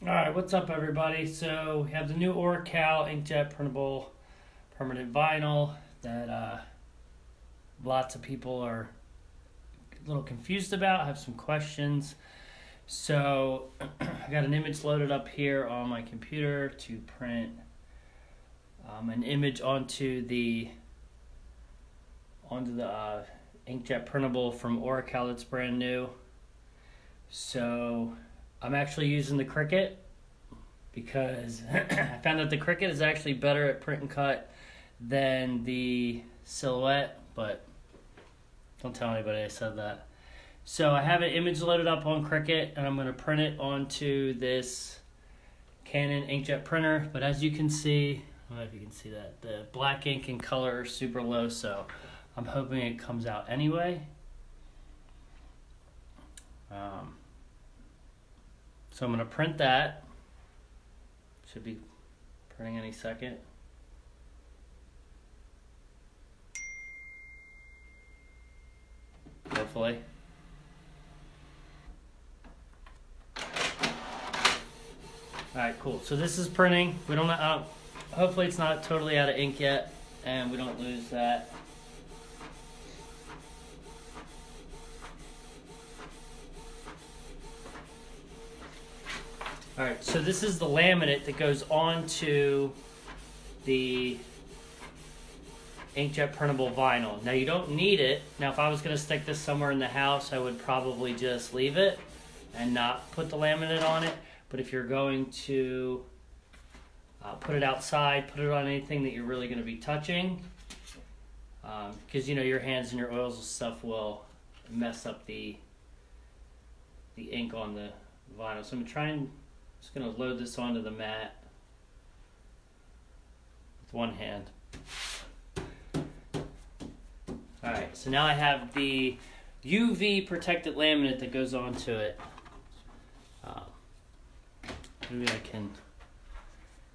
Alright, what's up everybody? So we have the new Oracal inkjet printable permanent vinyl that lots of people are a little confused about, have some questions. So I got an image loaded up here on my computer to print an image onto the inkjet printable from Oracal that's brand new. So I'm actually using the Cricut because I found that the Cricut is actually better at print and cut than the Silhouette, but don't tell anybody I said that. So I have an image loaded up on Cricut and I'm going to print it onto this Canon inkjet printer, but as you can see, I don't know if you can see that, the black ink and color are super low, so I'm hoping it comes out anyway. So I'm going to print that. Should be printing any second. Hopefully. Alright, cool. So this is printing. We don't hopefully it's not totally out of ink yet and we don't lose that. Alright, so this is the laminate that goes onto the inkjet printable vinyl. Now you don't need it. Now if I was going to stick this somewhere in the house, I would probably just leave it and not put the laminate on it. But if you're going to put it outside, put it on anything that you're really going to be touching, because you know your hands and your oils and stuff will mess up the ink on the vinyl. So I'm just going to load this onto the mat with one hand. Alright, so now I have the UV protected laminate that goes onto it. Maybe I can,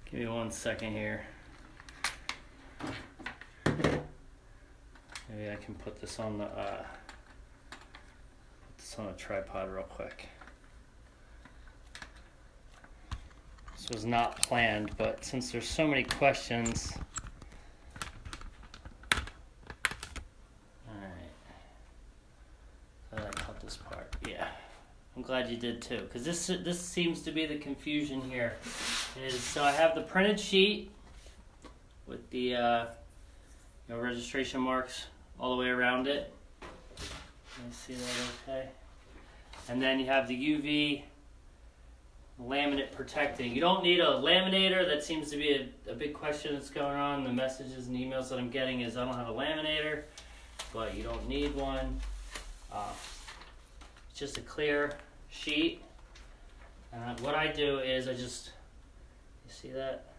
give me 1 second here. Maybe I can put this on the a tripod real quick. This was not planned, but since there's so many questions. Alright. I cut this part. Yeah. I'm glad you did too, because this seems to be the confusion here. So I have the printed sheet with the registration marks all the way around it. Let me see that okay. And then you have the UV laminate protecting. You don't need a laminator. That seems to be a big question that's going on. The messages and emails that I'm getting is I don't have a laminator, but you don't need one. It's just a clear sheet. And what I do is you see that?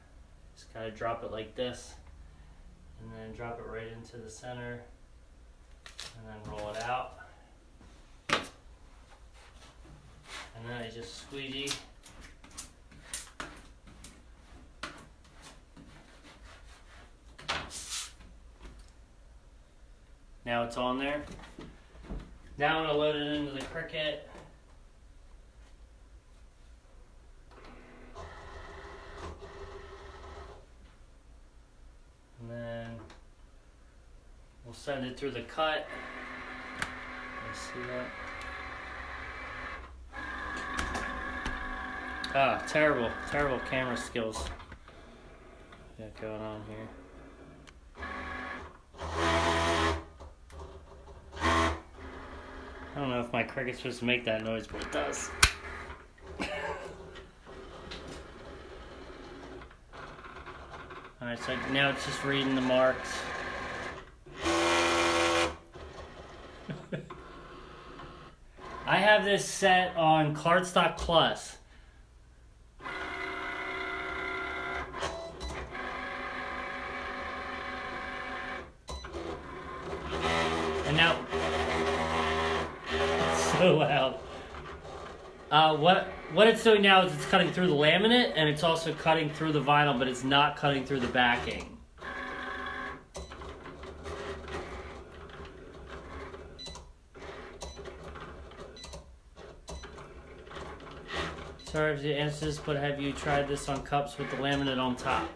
Just kind of drop it like this, and then drop it right into the center, and then roll it out. And then I just squeegee. Now it's on there. Now I'm going to load it into the Cricut. And then we'll send it through the cut. Let's see that. Ah, terrible camera skills. Got going on here. I don't know if my Cricut's supposed to make that noise, but it does. Alright, so now it's just reading the marks. I have this set on Cardstock Plus. And now, it's so loud. What it's doing now is it's cutting through the laminate, and it's also cutting through the vinyl, but it's not cutting through the backing. Sorry if you answered this, but have you tried this on cups with the laminate on top?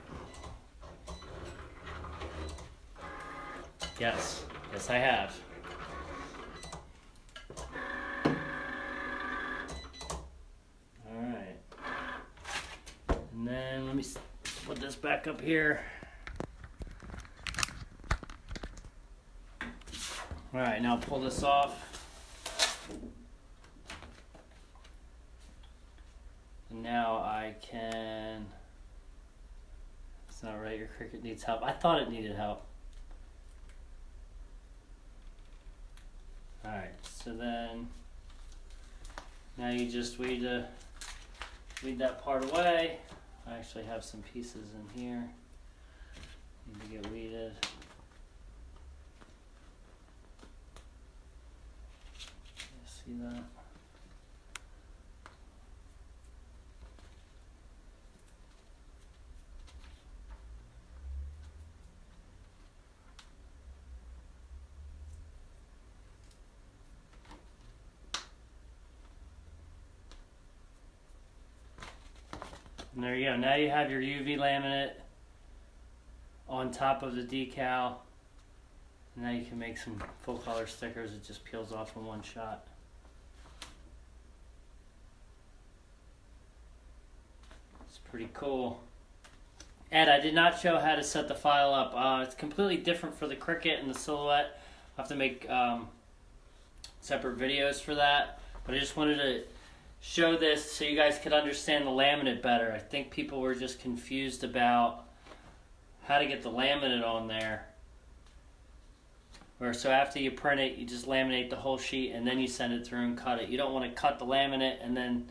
Yes. Yes, I have. Alright. And then let me put this back up here. Alright, now pull this off. And now I can... It's not right, your Cricut needs help. I thought it needed help. Alright, so then now you just weed that part away. I actually have some pieces in here. Need to get weeded. See that? And there you go. Now you have your UV laminate on top of the decal. Now you can make some full color stickers. It just peels off in one shot. It's pretty cool. Ed, I did not show how to set the file up. It's completely different for the Cricut and the Silhouette. I'll have to make separate videos for that. But I just wanted to show this so you guys could understand the laminate better. I think people were just confused about how to get the laminate on there. So after you print it, you just laminate the whole sheet and then you send it through and cut it. You don't want to cut the laminate and then,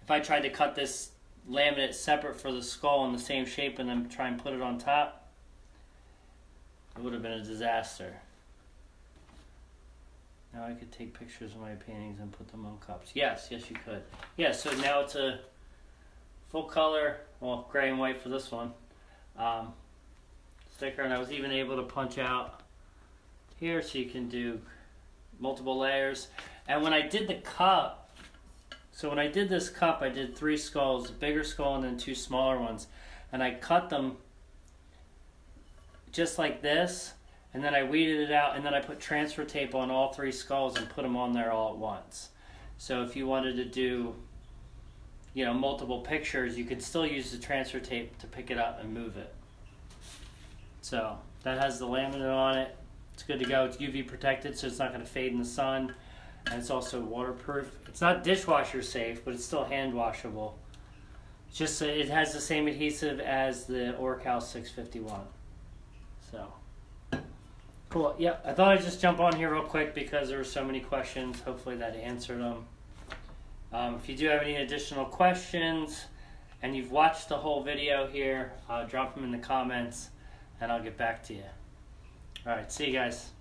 if I tried to cut this laminate separate for the skull in the same shape and then try and put it on top, it would have been a disaster. Now I could take pictures of my paintings and put them on cups. Yes, yes you could. Yeah, so now it's a full color, well, gray and white for this one, sticker, and I was even able to punch out here so you can do multiple layers. And when I did the cup, so when I did this cup, I did 3 skulls, a bigger skull and then 2 smaller ones. And I cut them just like this, and then I weeded it out, and then I put transfer tape on all 3 skulls and put them on there all at once. So if you wanted to do, you know, multiple pictures, you could still use the transfer tape to pick it up and move it. So that has the laminate on it. It's good to go. It's UV protected, so it's not going to fade in the sun. And it's also waterproof. It's not dishwasher safe, but it's still hand washable. It's just it has the same adhesive as the Oracal 651. So cool. Yep. I thought I'd just jump on here real quick because there were so many questions. Hopefully that answered them. If you do have any additional questions and you've watched the whole video here, drop them in the comments and I'll get back to you. All right, see you guys.